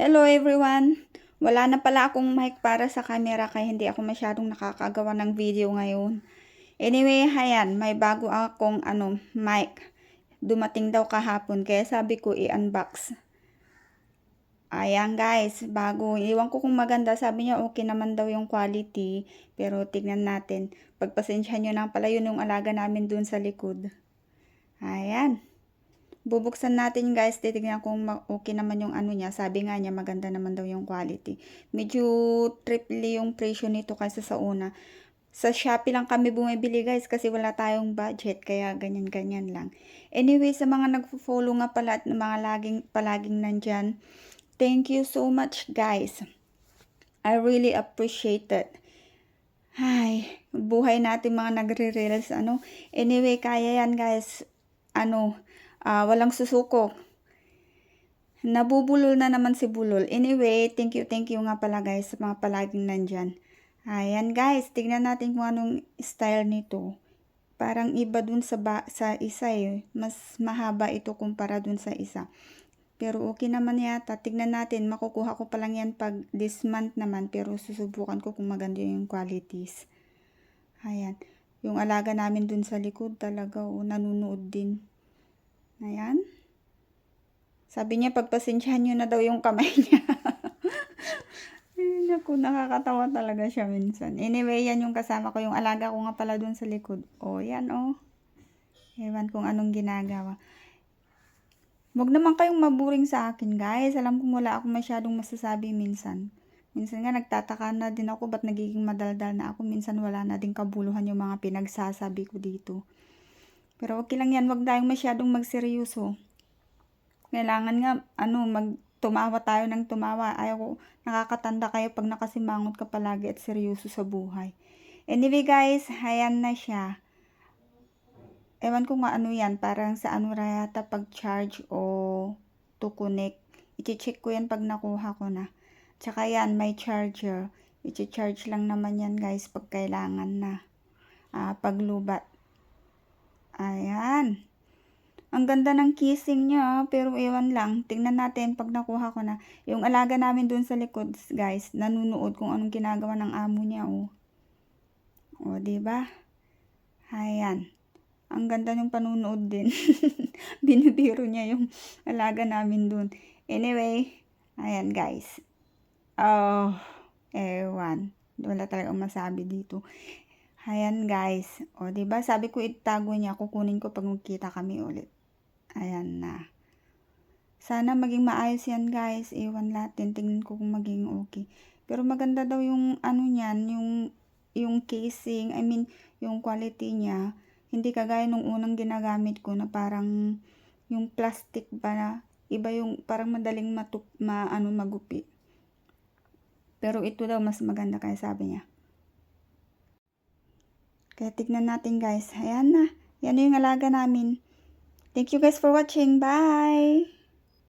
Hello everyone! Wala na pala akong mic para sa camera kaya hindi ako masyadong nakakagawa ng video ngayon. Anyway, ayan, may bago akong mic. Dumating daw kahapon kaya sabi ko i-unbox. Ayan guys, bago. Iwan ko kung maganda. Sabi niya okay naman daw yung quality. Pero tignan natin. Pagpasensyahan nyo na pala yun yung alaga namin dun sa likod. Ayan. Bubuksan natin guys, titignan kung okay naman yung niya. Sabi nga niya maganda naman daw yung quality. Medyo triple yung presyo nito kaysa sa una. Sa Shopee lang kami bumibili guys kasi wala tayong budget kaya ganyan-ganyan lang. Anyway, sa mga nagfo-follow nga pala at mga palaging nandyan, thank you so much guys. I really appreciate it. Ay, buhay natin mga nagre-reels Anyway, kaya yan guys. Walang susuko. Nabubulol na naman si Bulol. Anyway, thank you nga pala guys sa mga palaging nandyan. Ayan guys, tignan natin kung anong style nito. Parang iba dun sa isa eh. Mas mahaba ito kumpara dun sa isa. Pero okay naman yata. Tignan natin, makukuha ko pa lang yan pag this month naman. Pero susubukan ko kung maganda yung qualities. Ayan. Yung alaga namin dun sa likod talaga nanunood din. Ayan. Sabi niya, pagpasensyahan nyo na daw yung kamay niya. Naku, nakakatawa talaga siya minsan. Anyway, yan yung kasama ko. Yung alaga ko nga pala dun sa likod. Yan Ewan kung anong ginagawa. Huwag naman kayong maburing sa akin, guys. Alam kong wala akong masyadong masasabi minsan. Minsan nga nagtataka na din ako ba't nagiging madaldal na ako. Minsan wala na din kabuluhan yung mga pinagsasabi ko dito. Pero okay lang yan. Huwag tayong masyadong magseryoso. Kailangan nga, tumawa tayo ng tumawa. Ayaw ko, nakakatanda kayo pag nakasimangot ka palagi at seryoso sa buhay. Anyway guys, ayan na siya. Ewan ko nga yan, parang sa yata pag-charge o to connect. I-check ko yan pag nakuha ko na. Tsaka yan, may charger. I-charge lang naman yan guys pag kailangan na. Paglubat. Ayan. Ang ganda ng kissing niya, pero ewan lang. Tingnan natin pag nakuha ko na. Yung alaga namin dun sa likod, guys, nanunood kung anong ginagawa ng amo niya, diba? Ayan. Ang ganda ng panunood din. Binibiro niya yung alaga namin dun. Anyway, ayan, guys. Ewan. Wala talagang masabi dito. Ayan guys. Diba? Sabi ko itago niya. Kukunin ko pag magkita kami ulit. Ayan na. Sana maging maayos yan guys. Ewan natin. Tingnan ko kung maging okay. Pero maganda daw yung niyan. Yung casing. I mean, yung quality niya. Hindi kagaya nung unang ginagamit ko na parang yung plastic ba na. Iba yung parang madaling magupi. Pero ito daw mas maganda kaya sabi niya. Kaya tignan natin guys. Ayan na. Yan yung alaga namin. Thank you guys for watching. Bye!